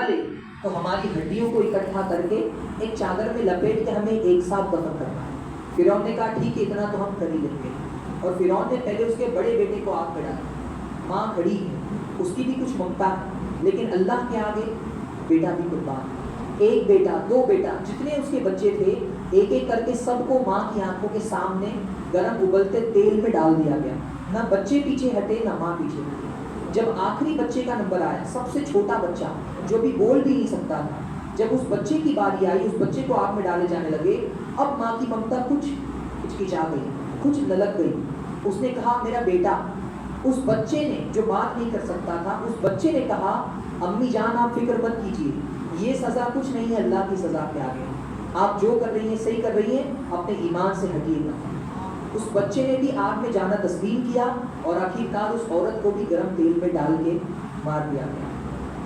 لے تو ہماری ہڈیوں کو اکٹھا کر کے ایک چادر میں لپیٹ کے ہمیں ایک ساتھ دفن کرنا ہے۔ فرعون نے کہا ٹھیک ہے اتنا تو ہم کر ہی لیں گے، اور فرعون نے پہلے اس کے بڑے بیٹے کو آگ میں ڈالا۔ ماں کھڑی ہے، اس کی بھی کچھ ممتا ہے، لیکن اللہ کے آگے بیٹا بھی قربان۔ ایک بیٹا، دو بیٹا، جتنے اس کے بچے تھے ایک ایک کر کے سب کو ماں کی آنکھوں کے سامنے گرم ابلتے تیل میں ڈال دیا گیا۔ نہ بچے پیچھے ہٹے نہ ماں پیچھے ہٹی۔ جب آخری بچے کا نمبر آیا، سب سے چھوٹا بچہ جو بھی بول بھی نہیں سکتا تھا، جب اس بچے کی باری آئی، اس بچے کو آگ میں ڈالے جانے لگے، اب ماں کی ممتا کچھ ہچکچا گئی، کچھ للک گئی۔ اس نے کہا میرا بیٹا۔ اس بچے نے جو بات نہیں کر سکتا تھا، اس بچے نے کہا امی جان آپ فکر مت کیجیے، یہ سزا کچھ نہیں ہے اللہ کی سزا کے آگے، آپ جو کر رہی ہیں صحیح کر رہی ہیں، اپنے ایمان سے ہٹیے گا۔ اس بچے نے بھی آگ میں جانا تسلیم کیا، اور آخرکار اس عورت کو بھی گرم تیل میں ڈال کے مار دیا گیا۔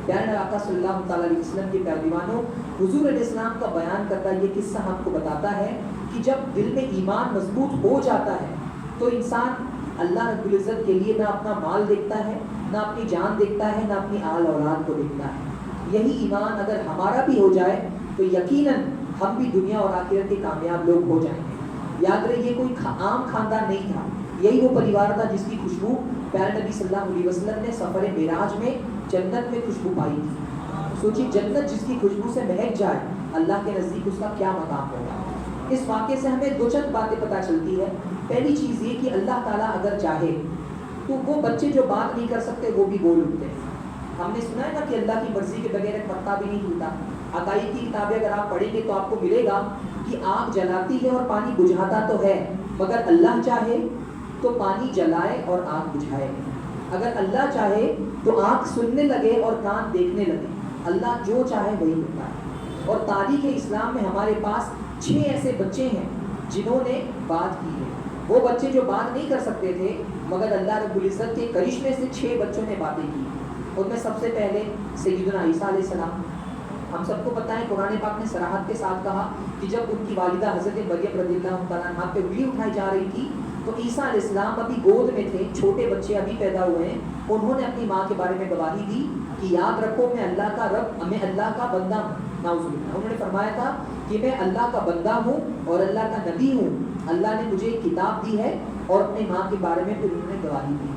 پیارے آقا صلی اللہ تعالیٰ علیہ وسلم کے پیارے دیوانوں، حضور علیہ السلام کا بیان کرتا یہ قصہ ہم کو بتاتا ہے کہ جب دل میں ایمان مضبوط ہو جاتا ہے تو انسان اللہ رب العزت کے لیے نہ اپنا مال دیکھتا ہے، نہ اپنی جان دیکھتا ہے، نہ اپنی آل اولاد کو دیکھتا ہے۔ یہی ایمان اگر ہمارا بھی ہو جائے تو یقیناً ہم بھی دنیا اور آخرت کے کامیاب لوگ ہو جائیں گے۔ یاد رہے یہ کوئی عام خاندان نہیں تھا، یہی وہ پریوار تھا جس کی خوشبو پیارے نبی صلی اللہ علیہ وسلم نے سفر معراج میں جنت میں خوشبو پائی تھی۔ سوچی جنت جس کی خوشبو سے مہک جائے، اللہ کے نزدیک اس کا کیا مقام ہوگا۔ اس واقعے سے ہمیں دو چند باتیں پتہ چلتی ہے۔ پہلی چیز یہ کہ اللہ تعالیٰ اگر چاہے تو وہ بچے جو بات نہیں کر سکتے وہ بھی بول اٹھتے ہیں۔ ہم نے سنا ہے نا کہ اللہ کی مرضی کے بغیر ایک پتا بھی نہیں ہلتا۔ عقائد کی کتابیں اگر آپ پڑھیں گے تو آپ کو ملے گا کہ آگ جلاتی ہے اور پانی بجھاتا تو ہے، مگر اللہ چاہے تو پانی جلائے اور آگ بجھائے۔ اگر اللہ چاہے تو آنکھ سننے لگے اور کان دیکھنے لگے۔ اللہ جو چاہے وہی ہوتا ہے۔ اور تاریخ اسلام میں ہمارے پاس 6 ایسے بچے ہیں جنہوں نے بات کی ہے۔ وہ بچے جو بات نہیں کر سکتے تھے، مگر اللہ رب العزت کے کرشمے سے 6 بچوں نے باتیں کی۔ ان میں سب سے پہلے سیدنا عیسیٰ علیہ السلام۔ ہم سب کو پتہ ہے قرآن پاک نے صراحت کے ساتھ کہا کہ جب ان کی والدہ حضرت مریم رضی اللہ تعالیٰ عنہا پہ انگلی اٹھائی جا رہی تھی تو عیسیٰ علیہ السلام ابھی گود میں تھے، چھوٹے بچے ابھی پیدا ہوئے ہیں۔ انہوں نے اپنی ماں کے بارے میں گواہی دی کہ یاد رکھو میں اللہ کا رب، میں اللہ کا بندہ ہوں۔ نعوذ باللہ، انہوں نے فرمایا تھا کہ میں اللہ کا بندہ ہوں اور اللہ کا نبی ہوں، اللہ نے مجھے ایک کتاب دی ہے، اور اپنی ماں کے بارے میں پھر انہوں نے گواہی دی۔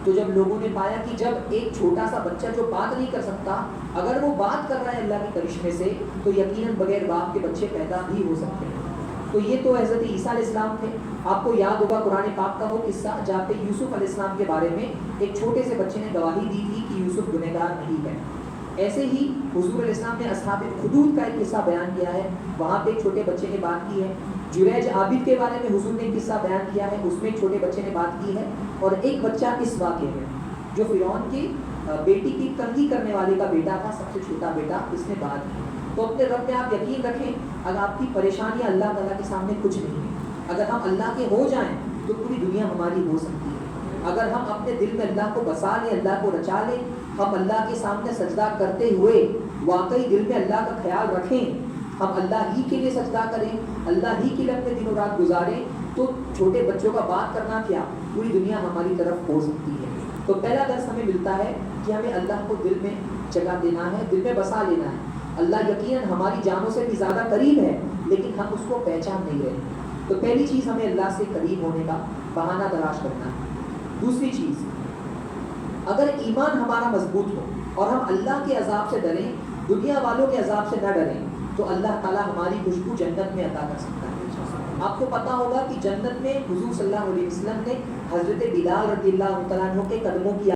تو جب لوگوں نے پایا کہ جب ایک چھوٹا سا بچہ جو بات نہیں کر سکتا اگر وہ بات کر رہا ہے اللہ کے کرشمے سے، تو یقیناً بغیر باپ کے بچے پیدا بھی ہو سکتے ہیں۔ تو یہ تو حضرت عیسیٰ علیہ السلام تھے۔ آپ کو یاد ہوگا قرآن پاک کا وہ قصہ جہاں پہ یوسف علیہ السلام کے بارے میں ایک چھوٹے سے بچے نے گواہی دی تھی کہ یوسف گنہگار نہیں ہے۔ ایسے ہی حضور علیہ السلام نے اصحاب الخدود کا ایک قصہ بیان کیا ہے، وہاں پہ ایک چھوٹے بچے نے بات کی ہے۔ جریج عابد کے بارے میں حضور نے ایک قصہ بیان کیا ہے، اس میں ایک چھوٹے بچے نے بات کی ہے۔ اور ایک بچہ اس واقعے میں جو فرعون کی بیٹی کی تنگی کرنے والے کا بیٹا تھا، سب سے چھوٹا بیٹا، اس نے بات کی۔ تو اپنے رب میں آپ یقین رکھیں، اگر آپ کی پریشانیاں اللہ تعالیٰ کے سامنے کچھ نہیں ہے۔ اگر ہم اللہ کے ہو جائیں تو پوری دنیا ہماری ہو سکتی ہے۔ اگر ہم اپنے دل میں اللہ کو بسا لیں، اللہ کو رچا لیں، ہم اللہ کے سامنے سجدہ کرتے ہوئے واقعی دل میں اللہ کا خیال رکھیں، ہم اللہ ہی کے لیے سجدہ کریں، اللہ ہی کے لیے اپنے دن و رات گزاریں، تو چھوٹے بچوں کا بات کرنا کیا، پوری دنیا ہماری طرف ہو سکتی ہے۔ تو پہلا درس ہمیں ملتا ہے کہ ہمیں اللہ کو دل میں جگہ دینا ہے، دل میں بسا لینا ہے۔ اللہ یقیناً ہماری جانوں سے بھی زیادہ قریب ہے، لیکن ہم اس کو پہچان نہیں رہے۔ تو پہلی چیز ہمیں اللہ سے قریب ہونے کا بہانہ تلاش کرنا ہے۔ دوسری چیز، اگر ایمان ہمارا مضبوط ہو اور ہم اللہ کے عذاب سے ڈریں، دنیا والوں کے عذاب سے نہ ڈریں، تو اللہ تعالیٰ ہماری خوشبو جنت میں عطا کر سکتا ہے۔ آپ کو پتا ہوگا کہ جنت میں حضور صلی اللہ علیہ وسلم نے حضرت بلال رضی اللہ تعالیٰ عنہ کے قدموں کی